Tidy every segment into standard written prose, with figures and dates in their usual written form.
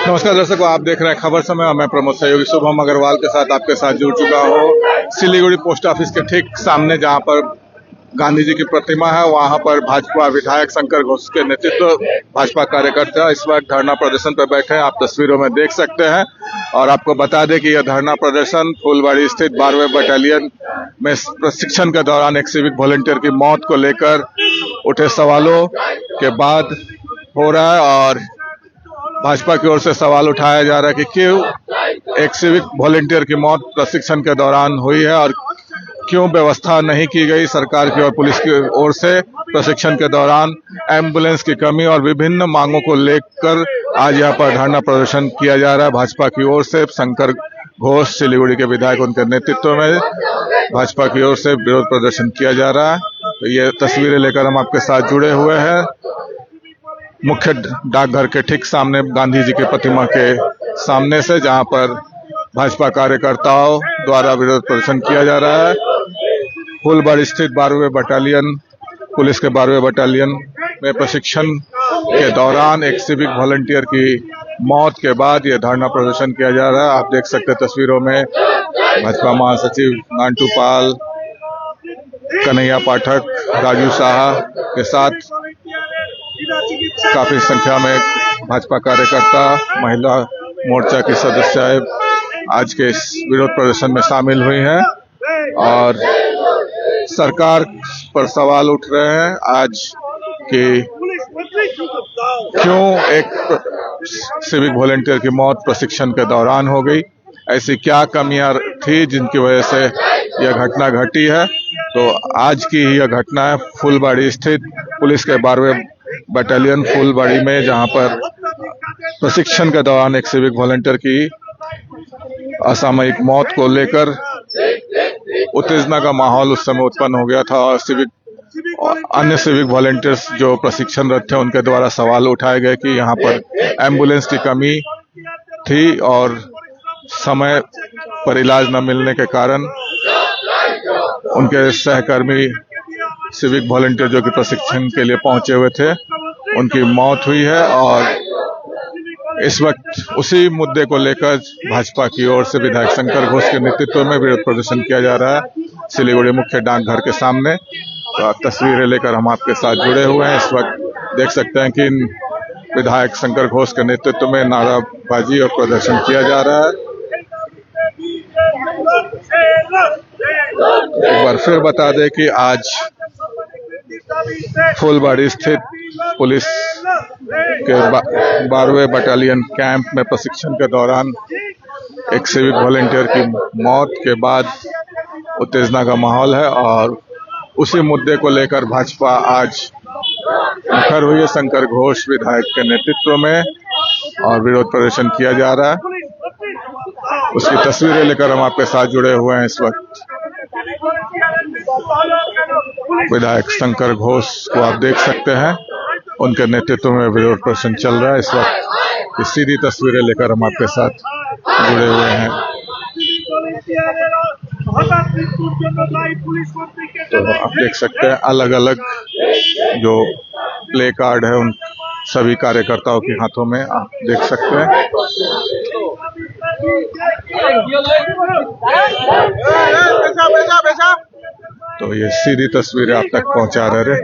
नमस्कार दर्शकों, आप देख रहे हैं खबर समय और मैं प्रमोद सहयोगी शुभम अग्रवाल के साथ आपके साथ जुड़ चुका हूँ सिलीगुड़ी पोस्ट ऑफिस के ठीक सामने, जहां पर गांधी जी की प्रतिमा है। वहां पर भाजपा विधायक शंकर घोष के नेतृत्व भाजपा कार्यकर्ता इस वक्त धरना प्रदर्शन पर बैठे हैं, आप तस्वीरों में देख सकते हैं। और आपको बता दें कि यह धरना प्रदर्शन फुलबाड़ी स्थित 12वें बटालियन में प्रशिक्षण के दौरान एक सिविक वॉलंटियर की मौत को लेकर उठे सवालों के बाद हो रहा है। और भाजपा की ओर से सवाल उठाया जा रहा है कि क्यों एक सिविक वॉलंटियर की मौत प्रशिक्षण के दौरान हुई है और क्यों व्यवस्था नहीं की गई सरकार की और पुलिस की ओर से प्रशिक्षण के दौरान। एम्बुलेंस की कमी और विभिन्न मांगों को लेकर आज यहाँ पर धरना प्रदर्शन किया जा रहा है भाजपा की ओर से। शंकर घोष सिलीगुड़ी के विधायक, उनके नेतृत्व में भाजपा की ओर से विरोध प्रदर्शन किया जा रहा है। तो ये तस्वीरें लेकर हम आपके साथ जुड़े हुए हैं मुख्य डाकघर के ठीक सामने, गांधी जी की प्रतिमा के सामने से, जहां पर भाजपा कार्यकर्ताओं द्वारा विरोध प्रदर्शन किया जा रहा है। फुलबाड़ी स्थित 12वें बटालियन, पुलिस के 12वें बटालियन में प्रशिक्षण के दौरान एक सिविक वॉलंटियर की मौत के बाद यह धरना प्रदर्शन किया जा रहा है। आप देख सकते हैं तस्वीरों में भाजपा महासचिव नांटू पाल, कन्हैया पाठक, राजू शाह के साथ काफी संख्या में भाजपा कार्यकर्ता, महिला मोर्चा की सदस्य आज के इस विरोध प्रदर्शन में शामिल हुई हैं। और सरकार पर सवाल उठ रहे हैं आज कि क्यों एक सिविक वॉलंटियर की मौत प्रशिक्षण के दौरान हो गई, ऐसी क्या कमियां थी जिनकी वजह से यह घटना घटी है। तो आज की यह घटना है फुलबाड़ी स्थित पुलिस के 12वें बटालियन फुलबाड़ी में, जहां पर प्रशिक्षण के दौरान एक सिविक वॉलंटियर की असामयिक मौत को लेकर उत्तेजना का माहौल उस समय उत्पन्न हो गया था। और अन्य सिविक वॉलंटियर्स जो प्रशिक्षणरत थे उनके द्वारा सवाल उठाए गए कि यहां पर एम्बुलेंस की कमी थी और समय पर इलाज न मिलने के कारण उनके सहकर्मी सिविक वॉलंटियर जो कि प्रशिक्षण के लिए पहुंचे हुए थे, उनकी मौत हुई है। और इस वक्त उसी मुद्दे को लेकर भाजपा की ओर से विधायक शंकर घोष के नेतृत्व में विरोध प्रदर्शन किया जा रहा है सिलीगुड़ी मुख्य डाकघर के सामने। तो तस्वीरें लेकर हम आपके साथ जुड़े हुए हैं। इस वक्त देख सकते हैं कि विधायक शंकर घोष के नेतृत्व में नाराबाजी और प्रदर्शन किया जा रहा है। एक बार फिर बता दें कि आज फुलबाड़ी स्थित पुलिस के 12वें बटालियन कैंप में प्रशिक्षण के दौरान एक सिविक वॉलंटियर की मौत के बाद उत्तेजना का माहौल है। और उसी मुद्दे को लेकर भाजपा आज मुखर हुई है शंकर घोष विधायक के नेतृत्व में, और विरोध प्रदर्शन किया जा रहा है। उसकी तस्वीरें लेकर हम आपके साथ जुड़े हुए हैं। इस वक्त विधायक शंकर घोष को आप देख सकते हैं, उनके नेतृत्व में विरोध प्रदर्शन चल रहा है। इस वक्त ये सीधी तस्वीरें लेकर हम आपके साथ जुड़े हुए हैं। तो आप देख सकते हैं अलग अलग जो प्ले कार्ड है उन सभी कार्यकर्ताओं के हाथों में, आप देख सकते हैं। तो ये सीधी तस्वीरें आप तक पहुंचा रहे।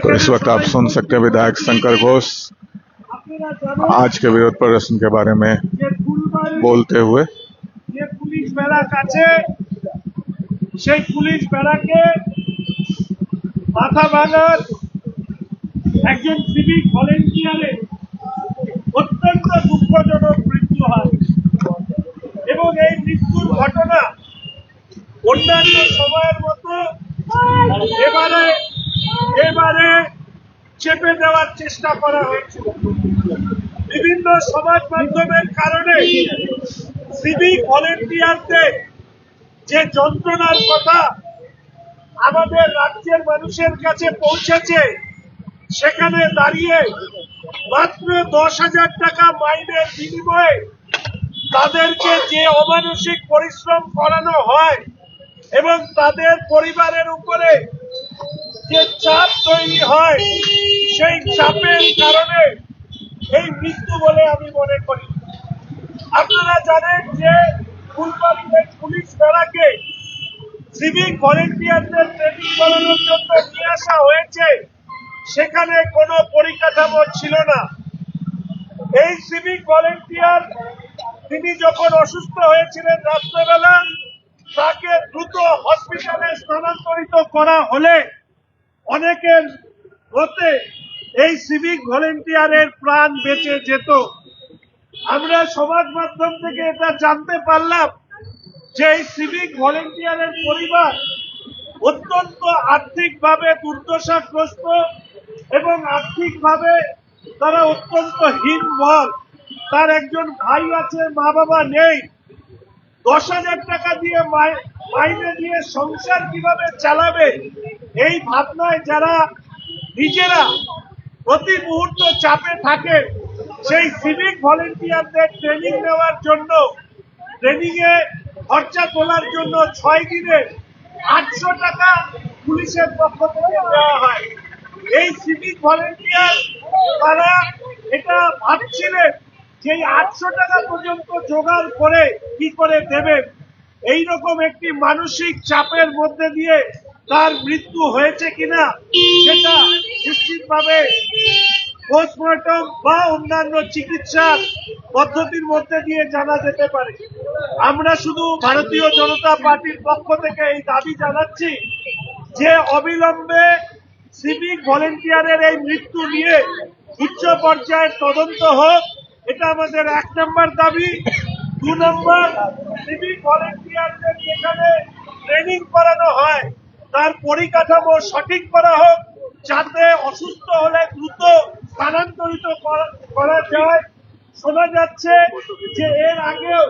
तो इस वक्त आप सुन सकते हैं विधायक शंकर घोष आज के विरोध प्रदर्शन के बारे में बोलते हुए। पुलिस बेड़ा কাছে সেই পুলিশ বেড়াকে মাথা ভাঙার একজন সিভিক ভলেন্টিয়ারের অত্যন্ত দুঃখজনক মৃত্যু হয় এবং এই মৃত্যুর ঘটনা অন্যান্য সময়ের মতো এবারে চেপে দেওয়ার চেষ্টা করা হয়েছিল। বিভিন্ন সমাজ মাধ্যমের কারণে সিভিক ভলেন্টিয়ারদের যে যন্ত্রণার কথা আমাদের রাজ্যের মানুষের কাছে পৌঁছেছে, সেখানে দাঁড়িয়ে মাত্র 10,000 টাকা মাইনের বিনিময়ে তাদেরকে যে অমানসিক পরিশ্রম করানো হয় এবং তাদের পরিবারের উপরে যে চাপ তৈরি হয়, সেই চাপের কারণে এই মৃত্যু বলে আমি মনে করি। আপনারা জানেন যে ফুলবাড়িতে পুলিশ দ্বারাকে সিভিক ভলেন্টিয়ারদের ট্রেনিং করানোর জন্য নিয়ে আসা হয়েছে, সেখানে কোনো পরিকাঠামো ছিল না। এই সিভিক ভলেন্টিয়ার তিনি যখন অসুস্থ হয়েছিলেন রাত্রেবেলা, তাকে দ্রুত হসপিটালে স্থানান্তরিত করা হলে অনেকের মতে এই সিভিক ভলেন্টিয়ারের প্রাণ বেঁচে যেত। আমরা সমাজ মাধ্যম থেকে এটা জানতে পারলাম যে এই সিভিক ভলেন্টিয়ারের পরিবার অত্যন্ত আর্থিকভাবে দুর্দশাগ্রস্ত এবং আর্থিকভাবে তারা অত্যন্ত হীনবল। তার একজন ভাই আছে, মা বাবা নেই। 10,000 টাকা দিয়ে মাইনে দিয়ে সংসার কিভাবে চালাবে, এই ভাবনায় যারা নিজেরা প্রতি মুহূর্ত চাপে থাকে, সেই সিভিক ভলেন্টিয়ারদের ট্রেনিং নেওয়ার জন্য, ট্রেনিং এ খরচা তোলার জন্য 6 দিনে 800 টাকা পুলিশের পক্ষ থেকে দেওয়া হয়। এই সিভিক ভলেন্টিয়ার তারা এটা ভাবছিলেন যে এই 800 টাকা পর্যন্ত জোগাড় করে কি করে দেবেন। এইরকম একটি মানসিক চাপের মধ্যে দিয়ে তার মৃত্যু হয়েছে কিনা সেটা নিশ্চিতভাবে পোস্টমর্টম বা অন্যান্য চিকিৎসার পদ্ধতির মধ্যে দিয়ে জানা যেতে পারে। আমরা শুধু ভারতীয় জনতা পার্টির পক্ষ থেকে এই দাবি জানাচ্ছি যে অবিলম্বে সিভিক ভলেন্টিয়ারের এই মৃত্যু নিয়ে উচ্চ পর্যায়ের তদন্ত হোক, এটা আমাদের 1 নম্বর দাবি। 2 নম্বর, সিভিক ভলেন্টিয়ারদের যেখানে ট্রেনিং করানো হয় তার পরিকাঠামো সঠিক করা হোক, যাতে অসুস্থ হলে দ্রুত স্থানান্তরিত করা যায়। শোনা যাচ্ছে যে এর আগেও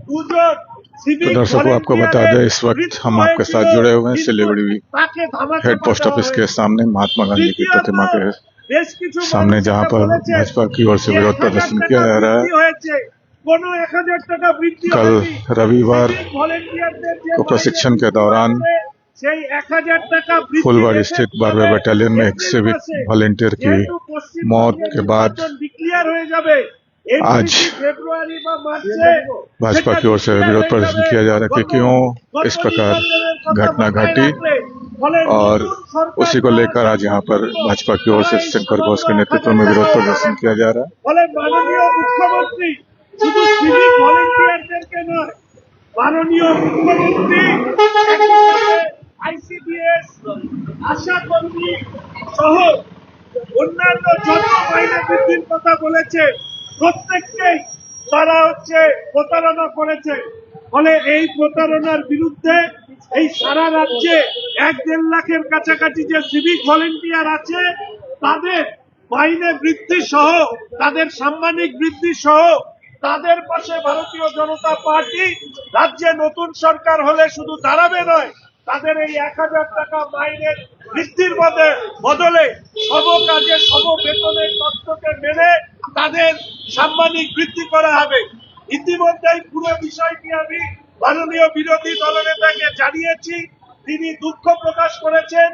2 জন तो दर्शकों आपको बता दें, इस वक्त हम आपके साथ जुड़े हुए हैं सिलीगुड़ी हेड पोस्ट ऑफिस के सामने महात्मा गांधी की प्रतिमा के सामने, जहां पर भाजपा की ओर से विरोध प्रदर्शन किया जा रहा है। कल रविवार को प्रशिक्षण के दौरान फुलबाड़ी स्थित 12वें बटालियन में एक सिविक वॉलेंटियर की मौत के बाद आज भाजपा की ओर से विरोध प्रदर्शन किया जा रहा है कि क्यों इस प्रकार घटना घटी, और उसी को लेकर आज यहाँ पर भाजपा की ओर से शंकर घोष के नेतृत्व में विरोध प्रदर्शन किया जा रहा है। माननीय मुख्यमंत्री শুধু সিভিক ভলেন্টিয়ারদেরকে নয়, মাননীয় মুখ্যমন্ত্রী আইসিডিএস, আশা কর্মী সহ অন্যান্য যত মাইনে বৃদ্ধির কথা বলেছে, প্রত্যেককেই তারা প্রতারণা করেছে। ফলে এই প্রতারণার বিরুদ্ধে এই সারা রাজ্যে 1-1.5 লাখের কাছাকাছি যে সিভিক ভলেন্টিয়ার আছে, তাদের মাইনে বৃদ্ধি সহ, তাদের সাম্মানিক বৃদ্ধি সহ তাদের পাশে ভারতীয় জনতা পার্টি রাজ্যে নতুন সরকার হলে শুধু দাঁড়াবে নয়, তাদের এই 1,000 টাকা মাইনের বৃদ্ধির বদলে সম কাজে সম বেতনের তত্ত্বকে মেনে তাদের সাম্মানিক বৃদ্ধি করা হবে। ইতিমধ্যেই পুরো বিষয়টি আমি মাননীয় বিরোধী দলনেতাকে জানিয়েছি, তিনি দুঃখ প্রকাশ করেছেন।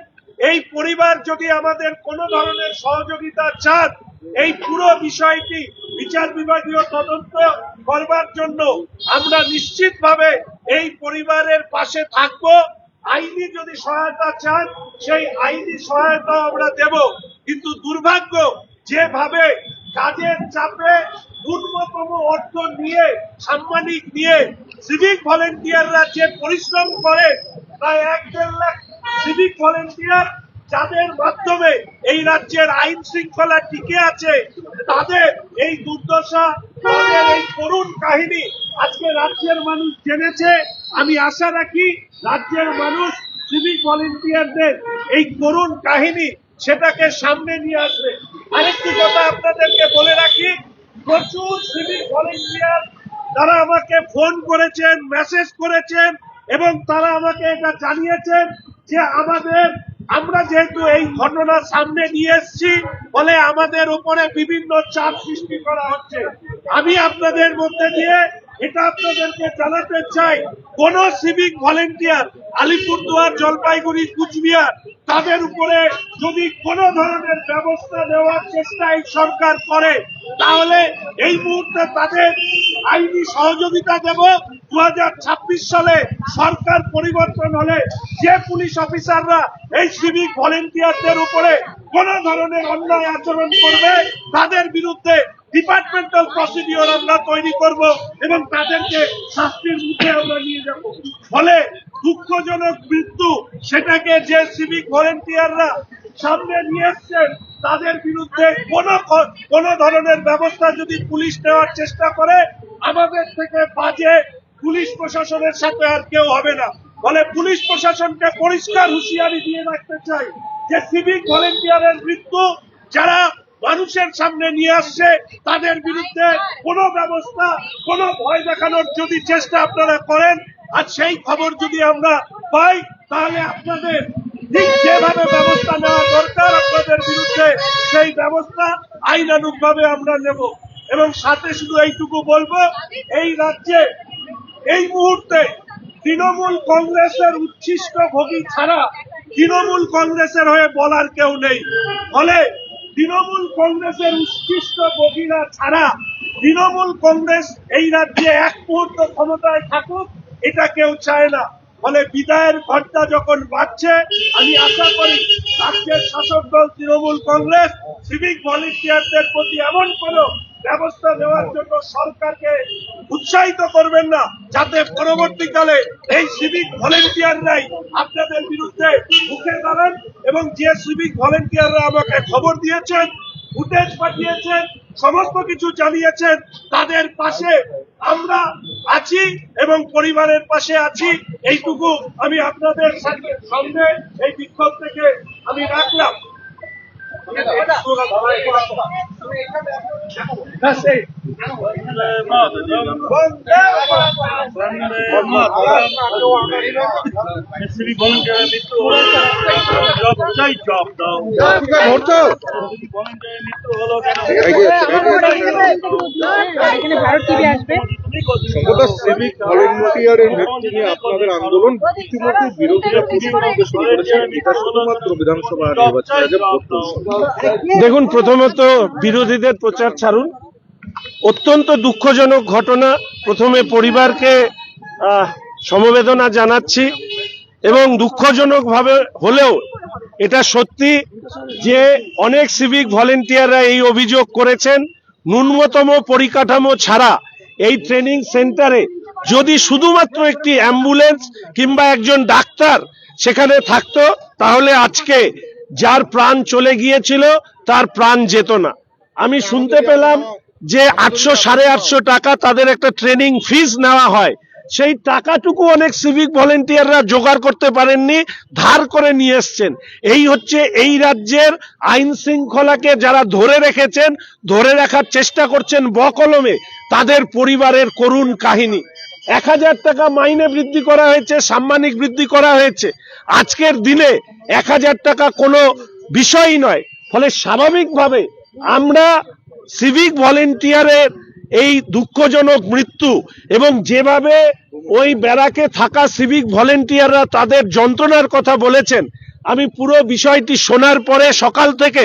এই পরিবার যদি আমাদের কোনো ধরনের সহযোগিতা চান, এই পুরো বিষয়টি বিচার বিভাগীয় তদন্ত করবার জন্য আমরা নিশ্চিতভাবে এই পরিবারের পাশে থাকব। আইনি যদি সহায়তা চান, সেই আইনি সহায়তা আমরা দেব। কিন্তু দুর্ভাগ্য, যেভাবে কাজের চাপে ন্যূনতম অর্থ নিয়ে, সাম্মানিক নিয়ে সিভিক ভলেন্টিয়াররা যে পরিশ্রম করে, প্রায় 1-1.5 লাখ সিভিক ভলেন্টিয়ার যাদের মাধ্যমে এই রাজ্যের আইন শৃঙ্খলা টিকে আছে, তাদের এই দুর্দশা, তাদের এই করুণ কাহিনী আজকে রাজ্যের মানুষ জেনেছে। আমি আশা রাখি রাজ্যের মানুষ সিভিক ভলেন্টিয়ারদের এই করুণ কাহিনী সেটাকে সামনে নিয়ে আসবে। আরেকটি কথা আপনাদেরকে বলে রাখি, প্রচুর সিভিক ভলেন্টিয়ার তারা আমাকে ফোন করেছেন, মেসেজ করেছেন এবং তারা আমাকে এটা জানিয়েছেন যে আমাদের আমরা যেহেতু এই ঘটনা সামনে নিয়ে এসেছি বলে আমাদের উপরে বিভিন্ন চাপ সৃষ্টি করা হচ্ছে। আমি আপনাদের মধ্যে দিয়ে এটা আপনাদেরকে জানাতে চাই, কোন সিভিক ভলেন্টিয়ার আলিপুরদুয়ার, জলপাইগুড়ি, কুচবিহার তাদের উপরে যদি কোন ধরনের ব্যবস্থা নেওয়ার চেষ্টা এই সরকার করে তাহলে এই মুহূর্তে তাদের আইনি সহযোগিতা দেব। 2026 সালে সরকার পরিবর্তন হলে যে পুলিশ অফিসাররা এই সিভিক ভলেন্টিয়ারদের উপরে কোন ধরনের অন্যায় আচরণ করবে তাদের বিরুদ্ধে ডিপার্টমেন্টাল প্রসিডিওর আমরা তৈরি করব এবং তাদেরকে শাস্তির মুখে আমরা নিয়ে যাব। ফলে দুঃখজনক মৃত্যু সেটাকে যে সিভিক ভলেন্টিয়াররা সামনে নিয়ে এসছেন তাদের বিরুদ্ধে কোন ধরনের ব্যবস্থা যদি পুলিশ নেওয়ার চেষ্টা করে আমাদের থেকে বাজে পুলিশ প্রশাসনের সাথে আর কেউ হবে না। ফলে পুলিশ প্রশাসনকে পরিষ্কার হুঁশিয়ারি দিয়ে রাখতে চাই যে সিভিক ভলেন্টিয়ারের মৃত্যু যারা মানুষের সামনে নিয়ে আসছে তাদের বিরুদ্ধে কোনো ব্যবস্থা, কোনো ভয় দেখানোর যদি চেষ্টা আপনারা করেন আর সেই খবর যদি আমরা পাই তাহলে আপনাদের ঠিক যেভাবে ব্যবস্থা নেওয়া দরকার আপনাদের বিরুদ্ধে সেই ব্যবস্থা আইনানুগ ভাবে আমরা নেব। এবং সাথে শুধু এইটুকু বলবো, এই রাজ্যে এই মুহূর্তে তৃণমূল কংগ্রেসের উচ্ছিষ্ট ভোগী ছাড়া তৃণমূল কংগ্রেসের হয়ে বলার কেউ নেই। ফলে তৃণমূল কংগ্রেসের উচ্ছিষ্ট ভোগীরা ছাড়া তৃণমূল কংগ্রেস এই রাজ্যে এক মুহূর্ত ক্ষমতায় থাকুক এটা কেউ চায় না। ফলে বিদায়ের ঘন্টা যখন বাজছে আমি আশা করি রাজ্যের শাসক দল তৃণমূল কংগ্রেস সিভিক ভলেন্টিয়ারদের প্রতি এমন কোন ব্যবস্থা নেওয়ার জন্য সরকারকে উৎসাহিত করবেন না যাতে পরবর্তীকালে এই সিভিক ভলেন্টিয়াররাই আপনাদের বিরুদ্ধে মুখে দাঁড়ান। এবং যে সিভিক ভলেন্টিয়াররা আমাকে খবর দিয়েছেন, ফুটেজ পাঠিয়েছেন, সমস্ত কিছু জানিয়েছেন তাদের পাশে আমরা আছি এবং পরিবারের পাশে আছি, এইটুকু আমি আপনাদের সামনে এই বিক্ষোভ থেকে আমি রাখলাম। সিভিক ভলেন্টিয়ারের মৃত্যু হলো জব দাও, ভলেন্টিয়ারের মৃত্যু হলো কেন? এখানে ভারত টিভি আসবে। সিভিক ভলেন্টিয়ারের মৃত্যু নিয়ে আপনাদের আন্দোলন ইতিমধ্যে বিরোধীরা প্রশ্ন করতে শুরু করেছেন। এটা শুধুমাত্র বিধানসভা নির্বাচনের আগে ভোট কমিশন। দেখুন, প্রথমত বিরোধীদের প্রচার ছাড়ুন। অত্যন্ত দুঃখজনক ঘটনা। প্রথমে পরিবারকে সমবেদনা জানাচ্ছি এবং দুঃখজনক ভাবে হলেও এটা সত্যি যে অনেক সিভিক ভলেন্টিয়াররা এই অভিযোগ করেছেন ন্যূনতম পরিকাঠামো ছাড়া এই ট্রেনিং সেন্টারে যদি শুধুমাত্র একটি অ্যাম্বুলেন্স কিংবা একজন ডাক্তার সেখানে থাকতো তাহলে আজকে যার প্রাণ চলে গিয়েছিল তার প্রাণ যেত না। আমি শুনতে পেলাম যে 800-850 টাকা তাদের একটা ট্রেনিং ফিস নেওয়া হয়, সেই টাকাটুকু অনেক সিভিক ভলেন্টিয়াররা জোগাড় করতে পারেননি, ধার করে নিয়ে এসছেন। এই হচ্ছে এই রাজ্যের আইন শৃঙ্খলাকে যারা ধরে রেখেছেন, ধরে রাখার চেষ্টা করছেন বকলমে, তাদের পরিবারের করুণ কাহিনী। 1000 টাকা মাইনে বৃদ্ধি করা হয়েছে, সাম্মানিক বৃদ্ধি করা হয়েছে। আজকের দিনে 1000 টাকা কোনো বিষয়ই নয়। ফলে স্বাভাবিকভাবে আমরা সিভিক ভলেন্টিয়ারের এই দুঃখজনক মৃত্যু এবং যেভাবে ওই ব্যারাকে থাকা সিভিক ভলেন্টিয়াররা তাদের যন্ত্রণার কথা বলেছেন, আমি পুরো বিষয়টি শোনার পরে সকাল থেকে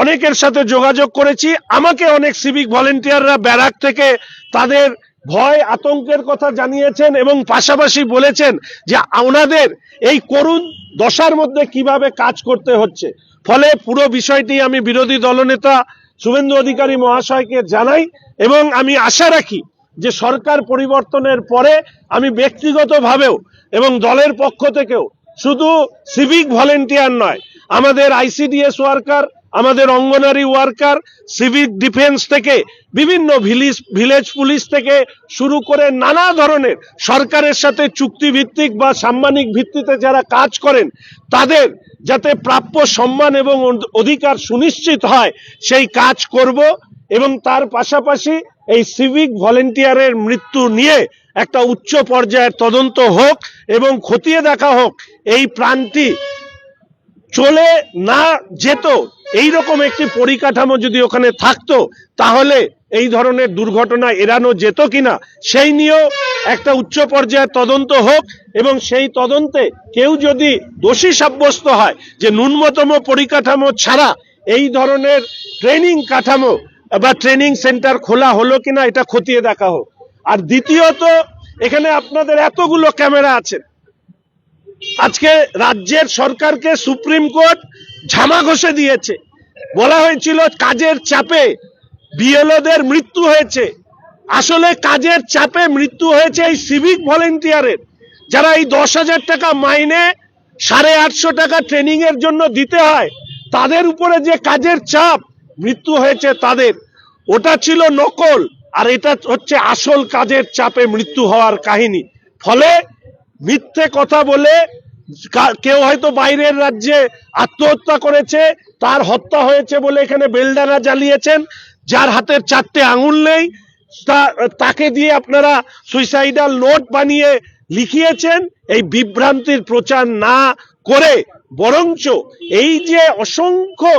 অনেকের সাথে যোগাযোগ করেছি। আমাকে অনেক সিভিক ভলেন্টিয়াররা ব্যারাক থেকে তাদের ভয় আতঙ্কের কথা জানিয়েছেন এবং পাশাপাশি বলেছেন যে ওনাদের এই করুণ দশার মধ্যে কিভাবে কাজ করতে হচ্ছে। ফলে পুরো বিষয়টি আমি বিরোধী দলনেতা শুভেন্দু অধিকারী মহাশয়কে জানাই এবং আমি আশা রাখি যে সরকার পরিবর্তনের পরে আমি ব্যক্তিগতভাবেও এবং দলের পক্ষ থেকেও শুধু সিভিক ভলেন্টিয়ার নয়, আমাদের আইসিডিএস ওয়ার্কার, আমাদের অঙ্গনারী ওয়ার্কার, সিভিক ডিফেন্স থেকে বিভিন্ন ভিলেজ পুলিশ থেকে শুরু করে নানা ধরনের সরকারের সাথে চুক্তিভিত্তিক বা সাম্মানিক ভিত্তিতে যারা কাজ করেন তাদের যাতে প্রাপ্য সম্মান এবং অধিকার সুনিশ্চিত হয় সেই কাজ করব। এবং তার পাশাপাশি এই সিভিক ভলেন্টিয়ারের মৃত্যু নিয়ে একটা উচ্চ পর্যায়ের তদন্ত হোক এবং খতিয়ে দেখা হোক এই প্রাণটি চলে না যেত, এই রকম একটি পরিকাঠামো যদি ওখানে থাকতো, তাহলে এই ধরনের দুর্ঘটনা এড়ানো যেত কিনা সেই নিয়েও একটা উচ্চ পর্যায়ের তদন্ত হোক, এবং সেই তদন্তে কেউ যদি দোষী সাব্যস্ত হয় যে ন্যূনতম পরিকাঠামো ছাড়া এই ধরনের ট্রেনিং কাঠামো বা ট্রেনিং সেন্টার খোলা হলো কিনা এটা খতিয়ে দেখা হোক। আর দ্বিতীয়ত, এখানে আপনাদের এতগুলো ক্যামেরা আছে, আজকে রাজ্যের সরকারকে সুপ্রিম কোর্ট ঝামা ঘষে দিয়েছে। বলা হয়েছিল কাজের চাপে বিএলওদের মৃত্যু হয়েছে, আসলে কাজের চাপে মৃত্যু হয়েছে এই সিভিক ভলেন্টিয়ারের, যারা এই 10,000 টাকা মাইনে 850 টাকা ট্রেনিং এর জন্য দিতে হয়, তাদের উপরে যে কাজের চাপ, মৃত্যু হয়েছে তাদের। ওটা ছিল নকল, আর এটা হচ্ছে আসল কাজের চাপে মৃত্যু হওয়ার কাহিনী। ফলে মিথ্যে কথা বলে কেউ হয়তো বাইরের রাজ্যে আত্মহত্যা করেছে, তার হত্যা হয়েছে বলে এখানে বেলডানা জ্বালিয়েছেন, যার হাতের 4টে আঙুল নেই তাকে দিয়ে আপনারা সুইসাইডাল নোট বানিয়ে লিখিয়েছেন। এই বিভ্রান্তির প্রচার না করে বরঞ্চ এই যে অসংখ্য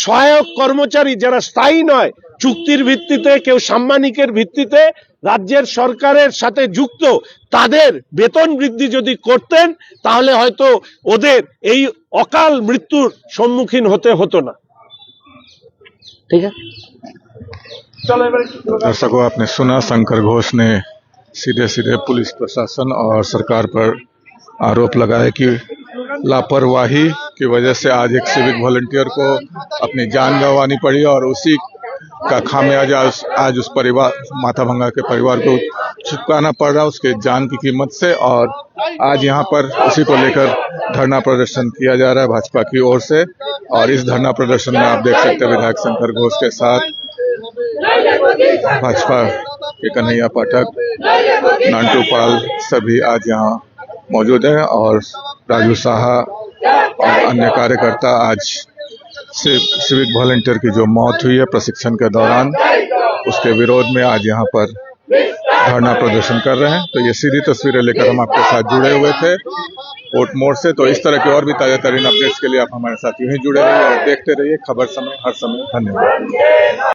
সহায়ক কর্মচারী যারা স্থায়ী নয়, চুক্তির ভিত্তিতে, কেউ সাম্মানিকের ভিত্তিতে রাজ্যের সরকারের সাথে যুক্ত, তাদের বেতন বৃদ্ধি যদি করতেন, তাহলে হয়তো ওদের এই অকাল মৃত্যুর সম্মুখীন হতে হতো না। ঠিক আছে, दर्शकों, आपने सुना शंकर घोष ने सीधे सीधे पुलिस प्रशासन और सरकार पर आरोप लगाया कि लापरवाही की वजह से आज एक सिविक वॉलंटियर को अपनी जान गंवानी पड़ी और उसी का खामियाजा आज उस परिवार, माथाभंगा के परिवार को चुकाना पड़ रहा उसके जान की कीमत से। और आज यहाँ पर उसी को लेकर धरना प्रदर्शन किया जा रहा है भाजपा की ओर से। और इस धरना प्रदर्शन में आप देख सकते हैं विधायक शंकर घोष के साथ भाजपा के कन्हैया पाठक, नांटू पाल सभी आज यहाँ मौजूद हैं, और राजू साहा और अन्य कार्यकर्ता आज सिविक वॉलंटियर की जो मौत हुई है प्रशिक्षण के दौरान, उसके विरोध में आज यहाँ पर धरना प्रदर्शन कर रहे हैं। तो ये सीधी तस्वीरें लेकर हम आपके साथ जुड़े हुए थे कोर्ट मोड़ से। तो इस तरह की और भी ताजा तरीन अपडेट्स के लिए आप हमारे साथ यूं ही जुड़े रहिए और देखते रहिए खबर समय हर समय। धन्यवाद।